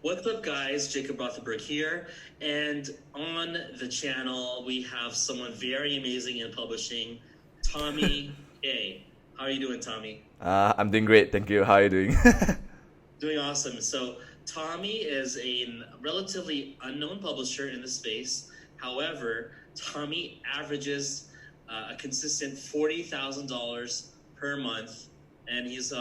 What's up, guys? Jacob Rothenberg here. And on the channel, we have someone very amazing in publishing, Tommy A. How are you doing, Tommy? I'm doing great, thank you. How are you doing? Doing awesome. So, Tommy is a relatively unknown publisher in the space. However, Tommy averages a consistent $40,000 per month, and he's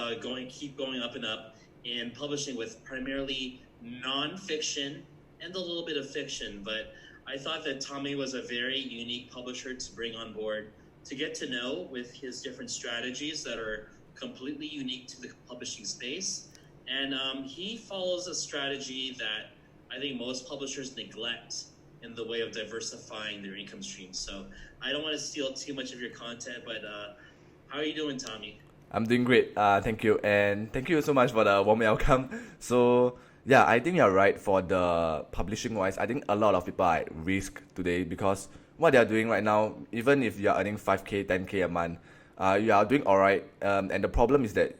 keep going up and up in publishing with primarily nonfiction and a little bit of fiction. But I thought that Tommy was a very unique publisher to bring on board to get to know with his different strategies that are completely unique to the publishing space. And he follows a strategy that I think most publishers neglect in the way of diversifying their income streams. So I don't want to steal too much of your content, but how are you doing, Tommy? I'm doing great, thank you. And thank you so much for the warm welcome. So, yeah, I think you're right for the publishing wise. I think a lot of people are at risk today because what they're doing right now, even if you're earning 5K, 10K a month, you are doing alright. And the problem is that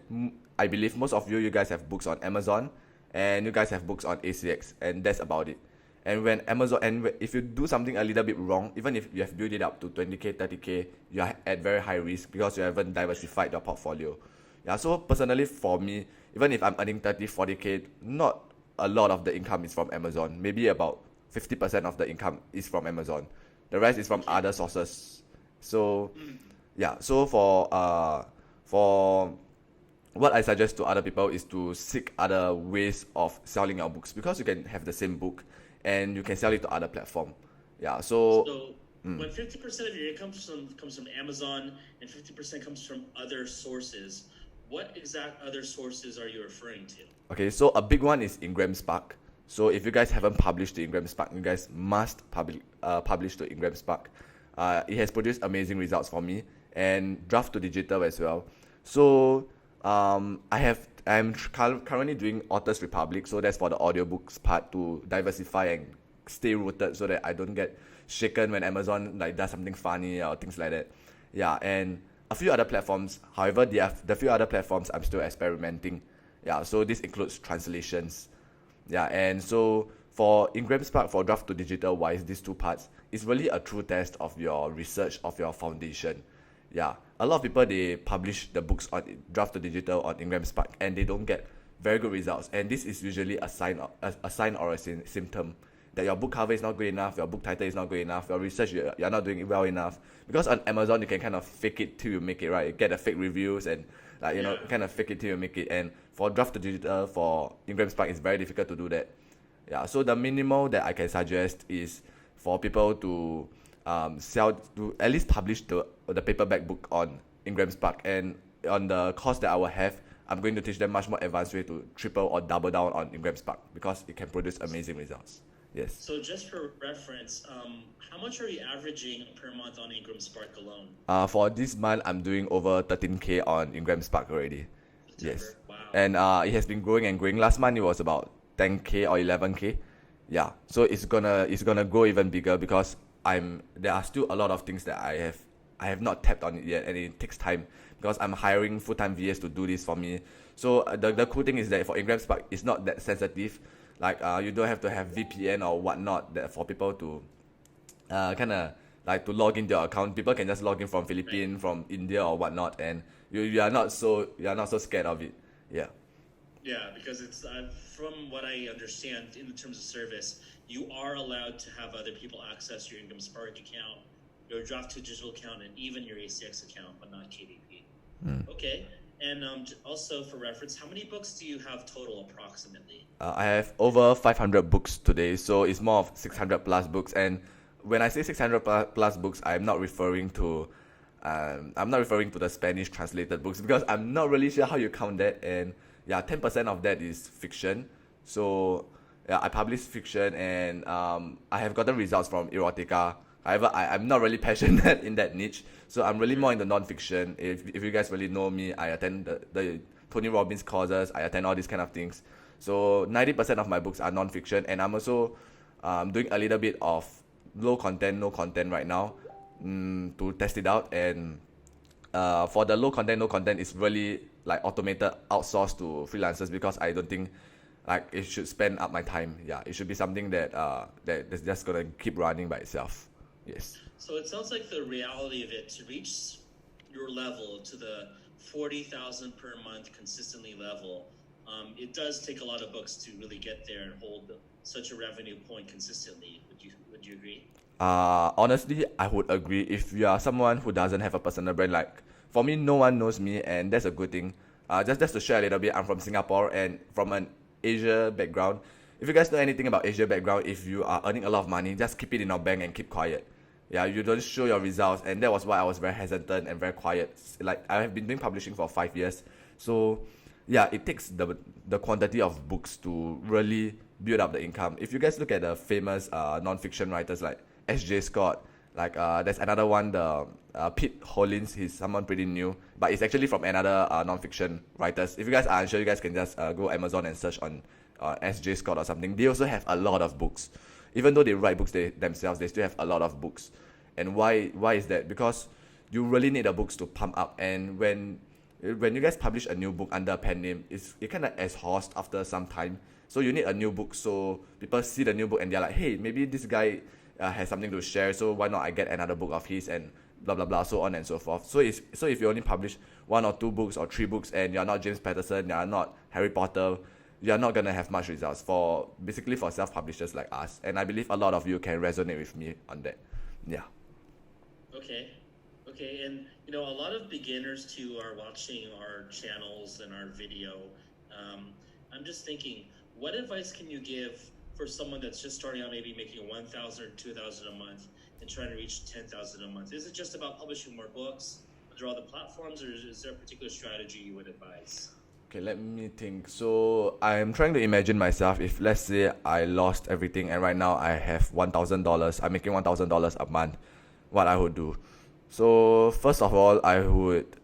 I believe most of you guys have books on Amazon and you guys have books on ACX, and that's about it. And when Amazon, and if you do something a little bit wrong, even if you have built it up to 20K, 30K, you are at very high risk because you haven't diversified your portfolio. Yeah, so personally for me, even if I'm earning 30, 40K, not a lot of the income is from Amazon. Maybe about 50% of the income is from Amazon. The rest is from other sources. So, yeah, so for what I suggest to other people is to seek other ways of selling your books because you can have the same book and you can sell it to other platform. Yeah, So when 50% of your income comes from Amazon and 50% comes from other sources, what exact other sources are you referring to? okay, so a big one is Ingram Spark. So if you guys haven't published to Ingram Spark, you guys must publish to Ingram Spark. It has produced amazing results for me and draft to digital as well. So I'm currently doing Authors Republic, so that's for the audiobooks part to diversify and stay rooted so that I don't get shaken when Amazon like does something funny or things like that. Yeah, and a few other platforms. However, the few other platforms I'm still experimenting. Yeah, so this includes translations. Yeah, and so for Ingram Spark, for draft to digital wise, these two parts is really a true test of your research, of your foundation. Yeah, a lot of people, they publish the books on draft to digital on Ingram Spark and they don't get very good results. And this is usually a sign or a symptom that your book cover is not good enough, your book title is not good enough, your research you're not doing it well enough. Because on Amazon you can kind of fake it till you make it, right? You get the fake reviews and like kind of fake it till you make it. And for draft to digital for Ingram Spark, it's very difficult to do that. Yeah, so the minimal that I can suggest is for people to to at least publish the paperback book on Ingram Spark, and on the course that I will have, I'm going to teach them much more advanced way to triple or double down on Ingram Spark because it can produce amazing results. Yes. So just for reference, how much are you averaging per month on Ingram Spark alone? For this month, I'm doing over 13K on Ingram Spark already. September. Yes. Wow. And it has been growing and growing. Last month it was about 10K or 11K. Yeah. So it's gonna grow even bigger because there are still a lot of things that I have not tapped on it yet, and it takes time because I'm hiring full-time VAs to do this for me. So the cool thing is that for Ingram Spark, it's not that sensitive. Like you don't have to have VPN or whatnot that for people to kind of like to log into your account. People can just log in from Philippines, from India or whatnot, and you are not so scared of it. Yeah. Yeah, because it's from what I understand in terms of service, you are allowed to have other people access your Ingram Spark account, your draft to digital account, and even your ACX account, but not KDP. Okay. And also for reference, how many books do you have total approximately? I have over 500 books today, so it's more of 600 plus books. And when I say 600 plus books, I'm not referring to the Spanish translated books because I'm not really sure how you count that. And yeah, 10% of that is fiction. So yeah, I publish fiction, and I have gotten results from erotica. However, I'm not really passionate in that niche, so I'm really more into non-fiction. If you guys really know me, I attend the Tony Robbins courses, I attend all these kind of things. So 90% of my books are non-fiction, and I'm also doing a little bit of low content, no content right now to test it out. And for the low content, no content is really like automated, outsourced to freelancers because I don't think like it should spend up my time. Yeah, it should be something that's just gonna keep running by itself. Yes. So it sounds like the reality of it, to reach your level, to the 40,000 per month consistently level, it does take a lot of books to really get there and hold such a revenue point consistently. Would you agree? Honestly, I would agree. If you are someone who doesn't have a personal brand, like for me, no one knows me, and that's a good thing. Just to share a little bit, I'm from Singapore and from an Asia background. If you guys know anything about Asia background, if you are earning a lot of money, just keep it in your bank and keep quiet. Yeah, you don't show your results, and that was why I was very hesitant and very quiet. Like I have been doing publishing for 5 years, so yeah, it takes the quantity of books to really build up the income. If you guys look at the famous non-fiction writers like S.J. Scott, like there's another one, the Pete Hollins. He's someone pretty new, but it's actually from another non-fiction writers. If you guys are unsure, you guys can just go Amazon and search on S.J. Scott or something. They also have a lot of books. Even though they write books themselves, they still have a lot of books. And why is that? Because you really need the books to pump up. And when you guys publish a new book under a pen name, it kind of exhausts after some time. So you need a new book, so people see the new book and they're like, hey, maybe this guy has something to share, so why not I get another book of his, and blah blah blah, so on and so forth. So if you only publish 1 or 2 books or 3 books and you're not James Patterson, you're not Harry Potter, you're not gonna have much results for self-publishers like us. And I believe a lot of you can resonate with me on that. Yeah. Okay, and a lot of beginners too are watching our channels and our video. I'm just thinking, what advice can you give for someone that's just starting out, maybe making 1,000 or 2,000 a month and trying to reach 10,000 a month? Is it just about publishing more books under all the platforms, or is there a particular strategy you would advise? Okay, let me think. So I'm trying to imagine myself if, let's say, I lost everything and right now I have $1,000. I'm making $1,000 a month. What I would do? So first of all, I would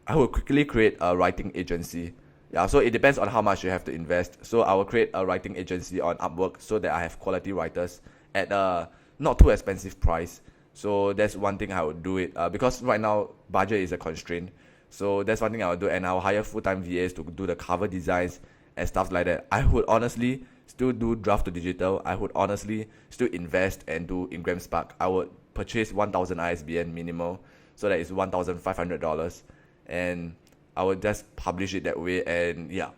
quickly create a writing agency. Yeah, so it depends on how much you have to invest. So I will create a writing agency on Upwork so that I have quality writers at a not too expensive price. So that's one thing I would do it because right now budget is a constraint. So that's one thing I would do, and I'll hire full-time VAs to do the cover designs and stuff like that. I would honestly still do draft to digital. I would honestly still invest and do Ingram Spark. I would purchase 1,000 ISBN minimal, so that is $1,500, and I would just publish it that way. And yeah,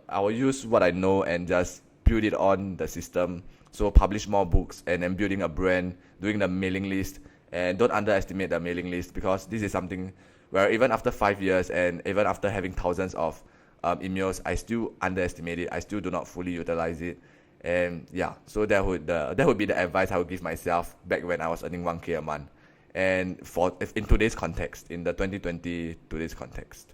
I will use what I know and just build it on the system. So publish more books and then building a brand, doing the mailing list, and don't underestimate the mailing list, because this is something where even after 5 years and even after having thousands of emails, I still underestimate it. I still do not fully utilize it. And yeah, so that would be the advice I would give myself back when I was earning 1K a month. And if in today's context, in the 2020 today's context.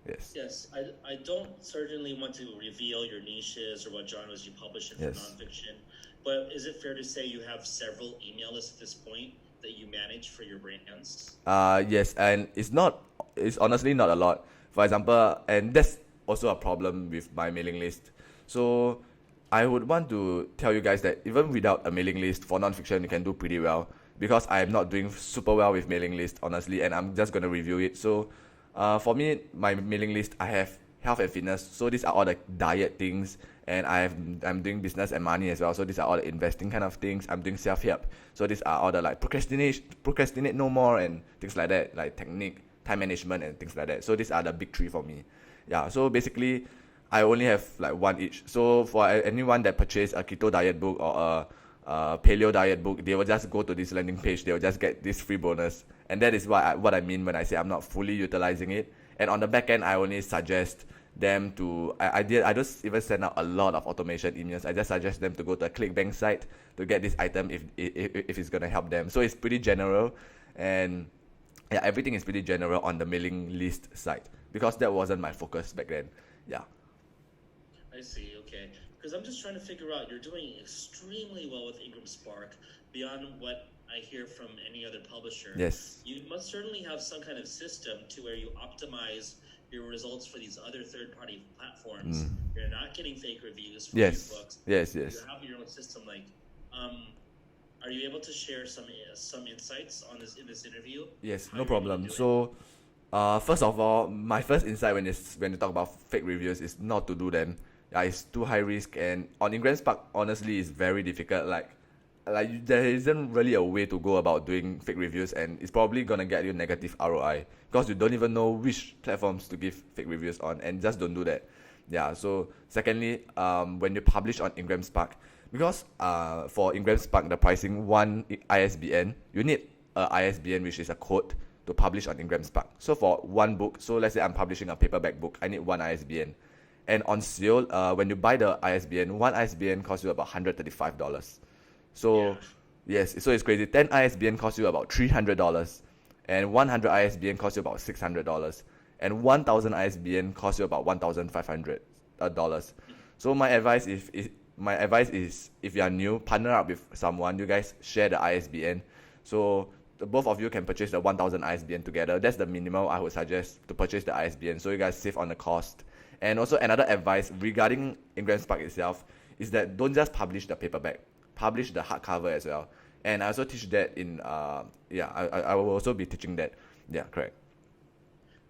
Yes. Yes, I don't certainly want to reveal your niches or what genres you publish in for nonfiction, but is it fair to say you have several email lists at this point that you manage for your brands? Yes, and it's honestly not a lot. For example, and that's also a problem with my mailing list. So I would want to tell you guys that even without a mailing list for nonfiction, you can do pretty well, because I am not doing super well with mailing list, honestly, and I'm just gonna review it. So for me, my mailing list, I have health and fitness. So these are all the diet things, and I'm doing business and money as well. So these are all the investing kind of things. I'm doing self-help. So these are all the like procrastinate no more and things like that, like technique, time management and things like that. So these are the big 3 for me. Yeah. So basically, I only have like one each. So for anyone that purchased a keto diet book or a paleo diet book, they will just go to this landing page. They will just get this free bonus, and that is what I mean when I say I'm not fully utilizing it. And on the back end, I only suggest them to I don't even send out a lot of automation emails. I just suggest them to go to a ClickBank site to get this item if it's gonna help them. So it's pretty general, and yeah, everything is pretty general on the mailing list site, because that wasn't my focus back then. Yeah. I see, okay. Because I'm just trying to figure out, you're doing extremely well with Ingram Spark, beyond what I hear from any other publisher. Yes. You must certainly have some kind of system to where you optimize your results for these other third-party platforms. You're not getting fake reviews for your books. Yes. You have your own system. Like, are you able to share some insights on this in this interview? Yes, no problem. So, first of all, my first insight when you talk about fake reviews is not to do them. yeah, it's too high risk, and on Ingram Spark, honestly, it's very difficult. There isn't really a way to go about doing fake reviews, and it's probably gonna get you negative ROI because you don't even know which platforms to give fake reviews on, and just don't do that. Yeah. So secondly, when you publish on Ingram Spark, because for Ingram Spark the pricing one ISBN, you need a ISBN, which is a code to publish on Ingram Spark. So for one book, so let's say I'm publishing a paperback book, I need one ISBN. And on sale, when you buy the ISBN, one ISBN costs you about $135. So Yeah. yes, so it's crazy. 10 ISBN costs you about $300, and 100 ISBN costs you about $600, and 1,000 ISBN costs you about $1,500. So my advice is if you are new, partner up with someone. You guys share the ISBN, so the both of you can purchase the 1,000 ISBN together. That's the minimum I would suggest to purchase the ISBN, so you guys save on the cost. And also another advice regarding Ingram Spark itself is that don't just publish the paperback, publish the hardcover as well. And I also teach that in I will also be teaching that. Yeah, correct.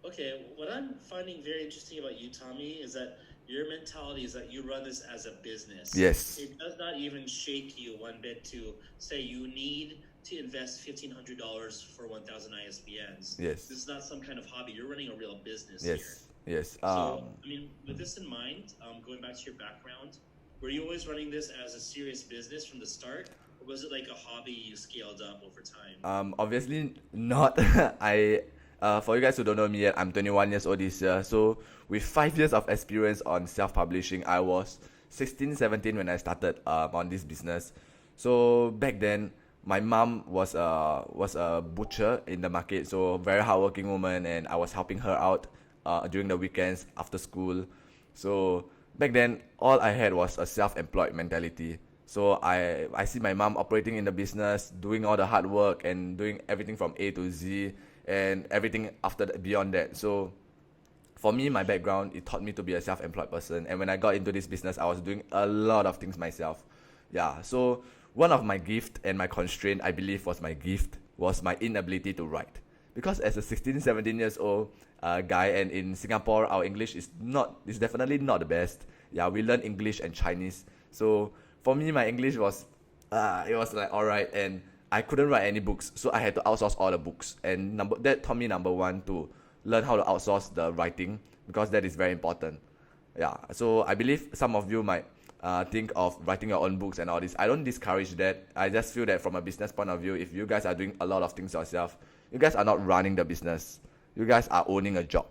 Okay, what I'm finding very interesting about you, Tommy, is that your mentality is that you run this as a business. Yes. It does not even shake you one bit to say you need to invest $1,500 for 1,000 ISBNs. Yes. This is not some kind of hobby. You're running a real business Yes. here. Yes. So, I mean, with this in mind, going back to your background, were you always running this as a serious business from the start, or was it like a hobby you scaled up over time? Obviously not. For you guys who don't know me yet, I'm 21 years old this year. So with 5 years of experience on self-publishing, I was 16, 17 when I started on this business. So back then, my mom was a butcher in the market, so very hardworking woman, and I was helping her out during the weekends after school. So back then, all I had was a self-employed mentality. So I see my mom operating in the business, doing all the hard work and doing everything from A to Z and everything after that, beyond that. So for me, my background, it taught me to be a self-employed person. And when I got into this business, I was doing a lot of things myself. Yeah. So one of my gift and my constraint, I believe was my gift, was my inability to write. Because as a 16, 17 years old guy, and in Singapore, our English is definitely not the best. Yeah, we learn English and Chinese. So for me, my English was, it was like alright, and I couldn't write any books, so I had to outsource all the books. And that taught me, number one, to learn how to outsource the writing, because that is very important. Yeah, so I believe some of you might think of writing your own books and all this. I don't discourage that. I just feel that from a business point of view, if you guys are doing a lot of things yourself, you guys are not running the business. You guys are owning a job.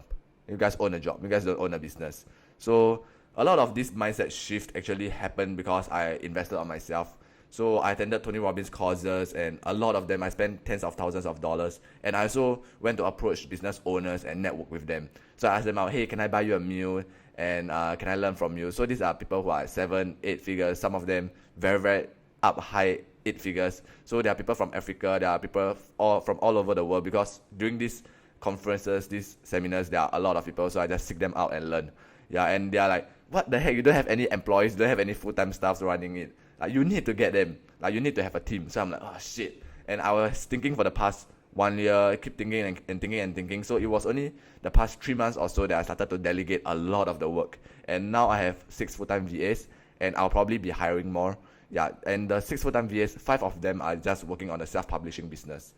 You guys own a job. You guys don't own a business. So a lot of this mindset shift actually happened because I invested on myself. So I attended Tony Robbins courses, and a lot of them I spent tens of thousands of dollars. And I also went to approach business owners and network with them. So I asked them out, hey, can I buy you a meal? And can I learn from you? So these are people who are 7, 8 figures. Some of them very, very up high 8 figures. So there are people from Africa. There are people from all over the world, because during these conferences, these seminars, there are a lot of people. So I just seek them out and learn. Yeah, and they are like, what the heck? You don't have any employees, you don't have any full-time staffs running it. Like, you need to get them. Like, you need to have a team. So I'm like, oh shit. And I was thinking for the past 1 year, I keep thinking and thinking and thinking. So it was only the past 3 months or so that I started to delegate a lot of the work. And now I have 6 full-time VAs, and I'll probably be hiring more. Yeah, and the 6 full-time VAs, 5 of them are just working on the self-publishing business.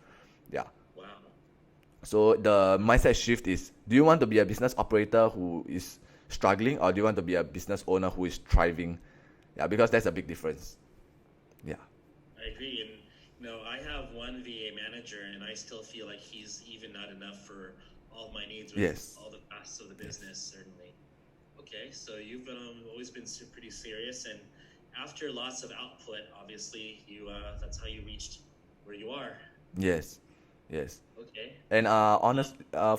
Yeah. Wow. So the mindset shift is, do you want to be a business operator who is struggling, or do you want to be a business owner who is thriving? Yeah, because that's a big difference. Yeah. I agree. And, I have one VA manager, and I still feel like he's even not enough for all my needs with Yes. all the facets of the business, certainly. Okay, so you've always been pretty serious, and after lots of output, obviously, that's how you reached where you are. Yes. Yes. Okay. And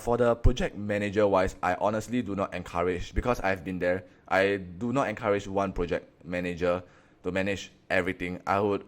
for the project manager wise, I honestly do not encourage, because I've been there. I do not encourage one project manager to manage everything. I would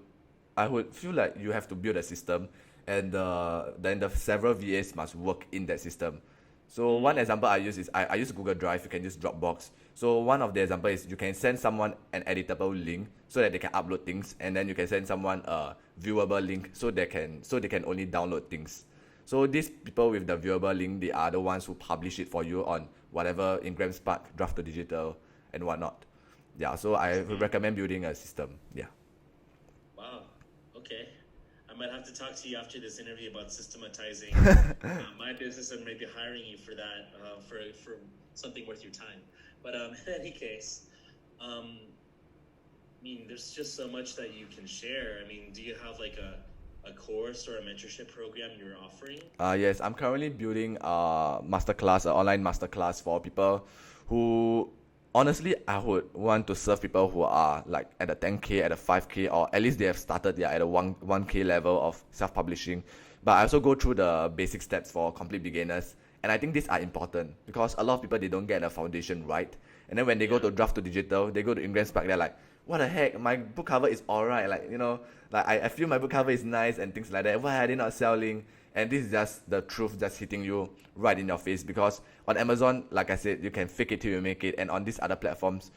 feel like you have to build a system, and then the several VAs must work in that system. So one example I use is I use Google Drive. You can use Dropbox. So one of the example is you can send someone an editable link so that they can upload things, and then you can send someone a viewable link so they can only download things. So these people with the viewable link, they are the ones who publish it for you on whatever Ingram Spark, Draft to Digital, and whatnot. Yeah, so I would recommend building a system. Yeah. Wow. Okay. I might have to talk to you after this interview about systematizing my business and maybe hiring you for that, for something worth your time. But in any case, I mean, there's just so much that you can share. I mean, do you have like a course or a mentorship program you're offering? Yes, I'm currently building a masterclass, an online masterclass for people who, honestly, I would want to serve people who are like at the 10K, at the 5K, or at least they have started, yeah, at a 1K level of self-publishing. But I also go through the basic steps for complete beginners. And I think these are important because a lot of people, they don't get the foundation right. And then when they go to draft to digital, they go to Ingram Spark, they're like, what the heck, my book cover is alright, like, like I feel my book cover is nice and things like that. Why are they not selling? And this is just the truth just hitting you right in your face, because on Amazon, like I said, you can fake it till you make it, and on these other platforms,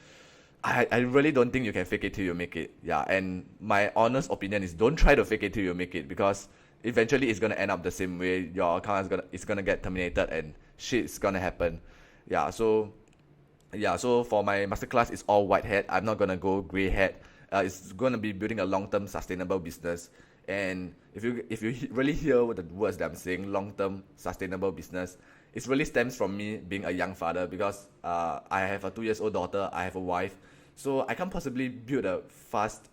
I really don't think you can fake it till you make it. Yeah, and my honest opinion is don't try to fake it till you make it, because eventually it's gonna end up the same way. Your account is gonna get terminated and shit's gonna happen. Yeah, so for my masterclass, it's all white hat. I'm not gonna go gray hat. It's gonna be building a long-term sustainable business. And if you really hear what the words that I'm saying, long-term sustainable business, it really stems from me being a young father, because I have a 2 years old daughter. I have a wife, so I can't possibly build a fast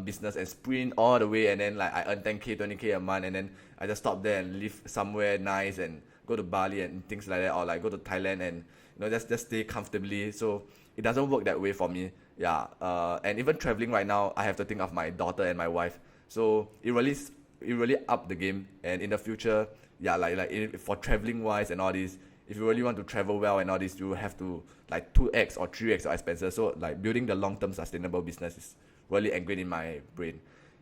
business and sprint all the way, and then like I earn 10K, 20K a month, and then I just stop there and live somewhere nice and go to Bali and things like that, or like go to Thailand and just stay comfortably. So it doesn't work that way for me. Yeah, and even traveling right now, I have to think of my daughter and my wife. So it really upped the game. And in the future, yeah, for traveling wise and all this, if you really want to travel well and all this, you have to like 2x or 3x your expenses. So like building the long term sustainable business is really ingrained in my brain.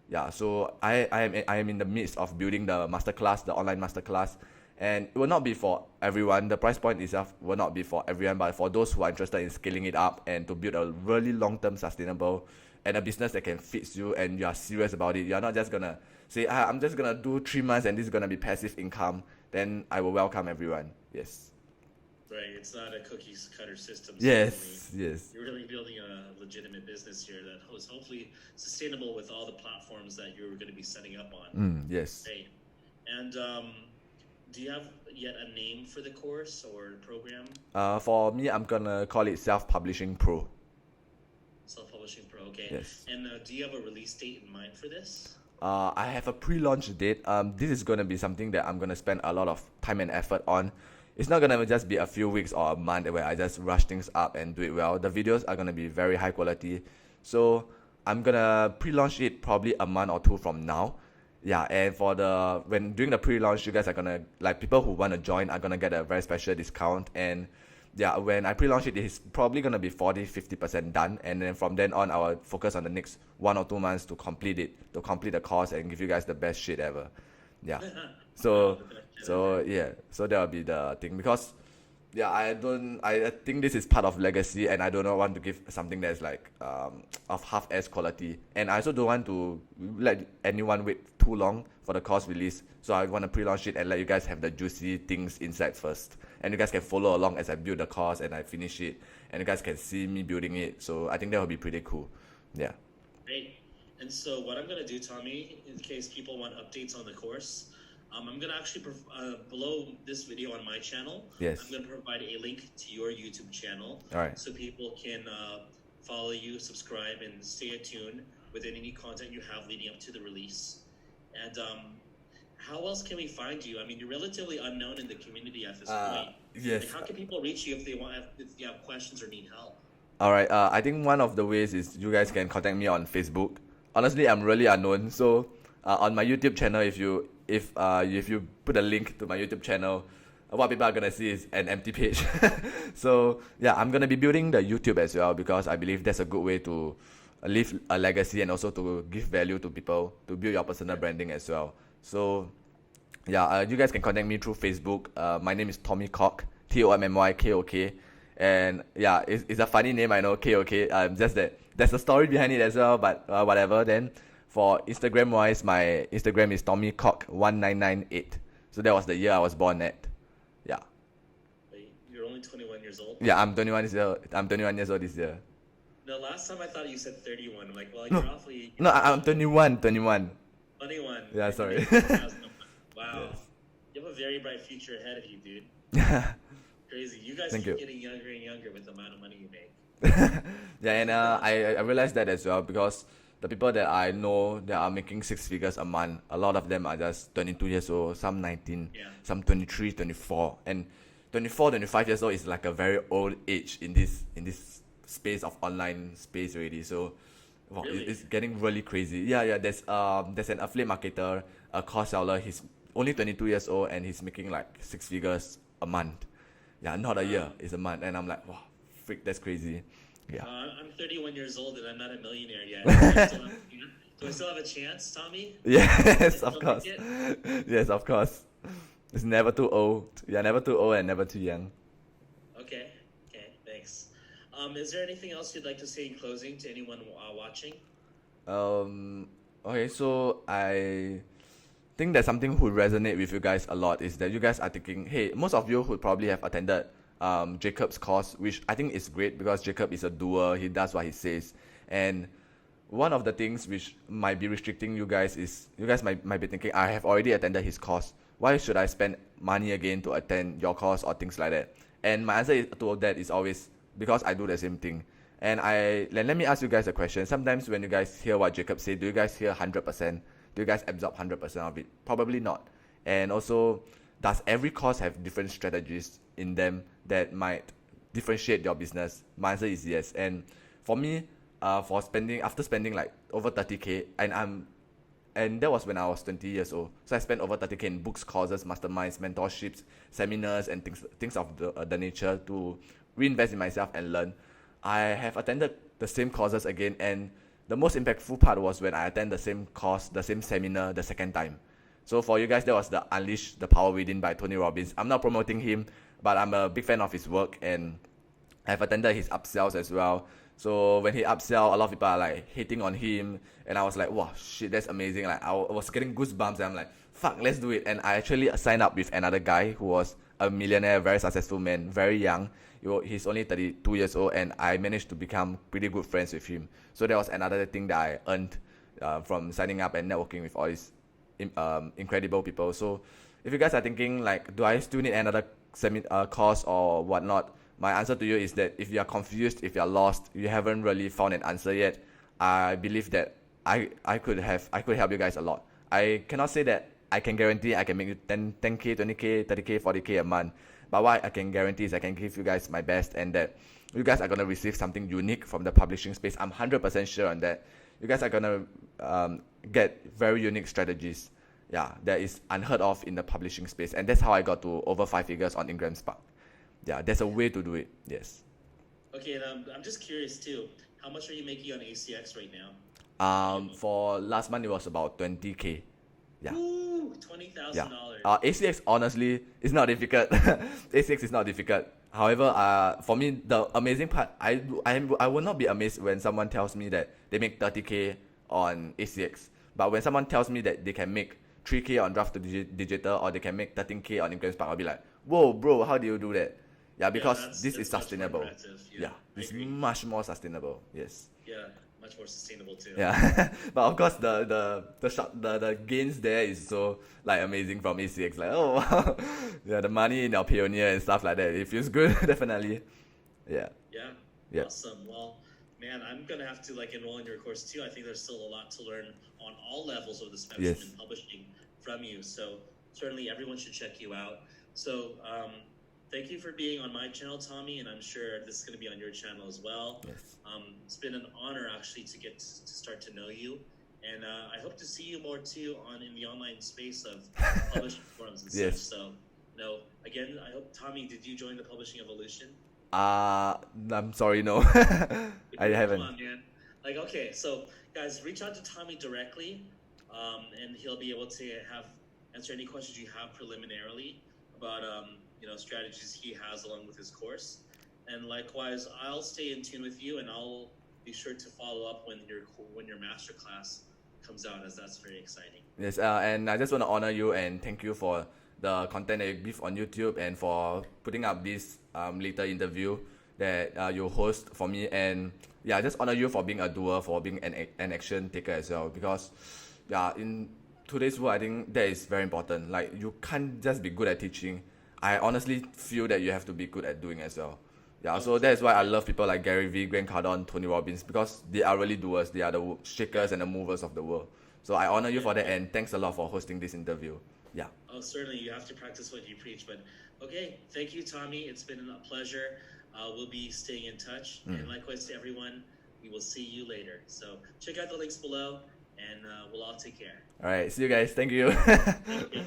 Yeah, so I am in the midst of building the masterclass, the online masterclass, and it will not be for everyone. The price point itself will not be for everyone, but for those who are interested in scaling it up and to build a really long-term sustainable and a business that can fit you and you are serious about it. You are not just gonna say, I'm just gonna do 3 months and this is gonna be passive income. Then I will welcome everyone. Yes. Right, it's not a cookies cutter system. Yes. You're really building a legitimate business here that is hopefully sustainable with all the platforms that you're going to be setting up on. Yes. Right. And do you have yet a name for the course or program? For me, I'm gonna call it Self-Publishing Pro. Self-Publishing Pro, okay. Yes. And do you have a release date in mind for this? I have a pre-launch date. This is gonna be something that I'm gonna spend a lot of time and effort on. It's not gonna just be a few weeks or a month where I just rush things up and do it well. The videos are gonna be very high quality. So I'm gonna pre-launch it probably a month or two from now. Yeah, and when during the pre-launch, you guys are gonna, like, people who wanna join are gonna get a very special discount. And yeah, when I pre-launch it, it's probably gonna be 40-50% done, and then from then on I will focus on the next 1 or 2 months to complete the course and give you guys the best shit ever. Yeah. So that'll be the thing, because yeah, I think this is part of legacy, and I do not want to give something that's like of half-ass quality, and I also don't want to let anyone wait too long for the course release. So I want to pre-launch it and let you guys have the juicy things inside first, and you guys can follow along as I build the course and I finish it, and you guys can see me building it. So I think that would be pretty cool. Yeah. Great. And so what I'm going to do, Tommy, in case people want updates on the course, I'm going to actually, below this video on my channel, Yes. I'm going to provide a link to your YouTube channel. All right. So people can follow you, subscribe, and stay attuned with any content you have leading up to the release. And how else can we find you? I mean, you're relatively unknown in the community at this point. Yes. Like, how can people reach you if they have questions or need help? All right. I think one of the ways is you guys can contact me on Facebook. Honestly, I'm really unknown. So on my YouTube channel, if you put a link to my YouTube channel, what people are gonna see is an empty page. So yeah, I'm gonna be building the YouTube as well, because I believe that's a good way to leave a legacy and also to give value to people, to build your personal branding as well. So yeah, you guys can contact me through Facebook. My name is Tommy Kok, TOMMYKOK. And yeah, it's a funny name, I know, KOK. Just that there's a story behind it as well, but whatever. Then for Instagram wise, my Instagram is TommyKok1998. So that was the year I was born at. Yeah. Wait, you're only 21 years old? Yeah, I'm 21 years old this year. No, last time I thought you said 31. I'm like, well, you're No, awfully no, I'm 21, 21. 21. Yeah, And you sorry. made 2001. Wow. Yes. You have a very bright future ahead of you, dude. Crazy. You guys Thank keep you. getting younger and younger with the amount of money you make. Yeah, and I realized that as well because the people that I know that are making six figures a month, a lot of them are just 22 years old, some 19, Yeah. some 23, 24. And 24, 25 years old is like a very old age in this space of online space already. So wow, Really? it's getting really crazy. Yeah. There's an affiliate marketer, a course seller. He's only 22 years old and he's making like six figures a month. Yeah, not a year, Wow. it's a month. And I'm like, wow, freak, that's crazy. Yeah. I'm 31 years old and I'm not a millionaire yet. Do I still have a chance, Tommy? Can I Yes, of still make course. it? Yes, of course. It's never too old. You're never too old and never too young. Okay. Okay. Thanks. Is there anything else you'd like to say in closing to anyone watching? Um, okay, so I think that something who resonate with you guys a lot is that you guys are thinking, hey, most of you would probably have attended Jacob's course, which I think is great because Jacob is a doer. He does what he says, and one of the things which might be restricting you guys is you guys might be thinking, I have already attended his course. Why should I spend money again to attend your course or things like that? And my answer to that is always because I do the same thing. And let me ask you guys a question. Sometimes when you guys hear what Jacob said, do you guys hear 100%? Do you guys absorb 100% of it? Probably not. And also, does every course have different strategies in them that might differentiate your business? My answer is yes. And for me, after spending like over 30K, and that was when I was 20 years old. So I spent over 30K in books, courses, masterminds, mentorships, seminars, and things of the nature to reinvest in myself and learn. I have attended the same courses again, and the most impactful part was when I attend the same course, the same seminar the second time. So for you guys, that was the Unleash the Power Within by Tony Robbins. I'm not promoting him, but I'm a big fan of his work, and I've attended his upsells as well. So when he upsell, a lot of people are like hating on him, and I was like, wow, shit, that's amazing. Like I was getting goosebumps, and I'm like, fuck, let's do it. And I actually signed up with another guy who was a millionaire, very successful man, very young. He's only 32 years old, and I managed to become pretty good friends with him. So that was another thing that I earned from signing up and networking with all these incredible people. So if you guys are thinking like, do I still need another course or whatnot? My answer to you is that if you are confused, if you are lost, you haven't really found an answer yet, I believe that I could help you guys a lot. I cannot say that I can guarantee I can make you 10K, 20K, 30K, 40K a month. But what I can guarantee is I can give you guys my best, and that you guys are going to receive something unique from the publishing space. I'm 100% sure on that. You guys are going to get very unique strategies. Yeah, that is unheard of in the publishing space. And that's how I got to over 5 figures on Ingram Spark. Yeah, there's a way to do it. Yes. Okay, and I'm just curious too. How much are you making on ACX right now? For last month it was about 20K. Yeah. Ooh, Yeah. $20,000. ACX honestly is not difficult. ACX is not difficult. However, for me the amazing part, I will not be amazed when someone tells me that they make 30K on ACX. But when someone tells me that they can make 3K on Draft to Digital or they can make 13K on Ingram Spark, I'll be like, whoa, bro, how do you do that? Yeah, because this is that's much more sustainable. impressive. Yeah, I it's agree. much more sustainable. Yes. Yeah, much more sustainable too. Yeah, but of course the gains there is so like amazing from ACX. Like, oh wow, yeah, the money in our Pioneer and stuff like that. It feels good, definitely. Yeah. Yeah. Yeah. Awesome. Well, man, I'm gonna have to like enroll in your course too. I think there's still a lot to learn on all levels of the spectrum Yes. in publishing from you. So certainly everyone should check you out. So thank you for being on my channel, Tommy, and I'm sure this is going to be on your channel as well. Yes. It's been an honor actually to get to start to know you, and I hope to see you more too in the online space of publishing forums and Yes. such. So, again, I hope, Tommy, did you join the Publishing Evolution? I'm sorry, no. I haven't. Come on, man. Like, okay, so guys, reach out to Tommy directly, and he'll be able to answer any questions you have preliminarily about strategies he has along with his course. And likewise, I'll stay in tune with you, and I'll be sure to follow up when your masterclass comes out, as that's very exciting. Yes, and I just want to honor you and thank you for the content that you give on YouTube and for putting up this later interview. that you host for me, and yeah, I just honor you for being a doer, for being an action taker as well. Because yeah, in today's world, I think that is very important. Like you can't just be good at teaching. I honestly feel that you have to be good at doing as well. Yeah, so that's why I love people like Gary Vee, Grant Cardone, Tony Robbins, because they are really doers. They are the shakers and the movers of the world. So I honor you for that, and thanks a lot for hosting this interview. Yeah. Oh, certainly. You have to practice what you preach. But okay, thank you, Tommy. It's been a pleasure. We'll be staying in touch. And likewise to everyone, we will see you later. So check out the links below, and we'll all take care. All right. See you guys. Thank you. Thank you.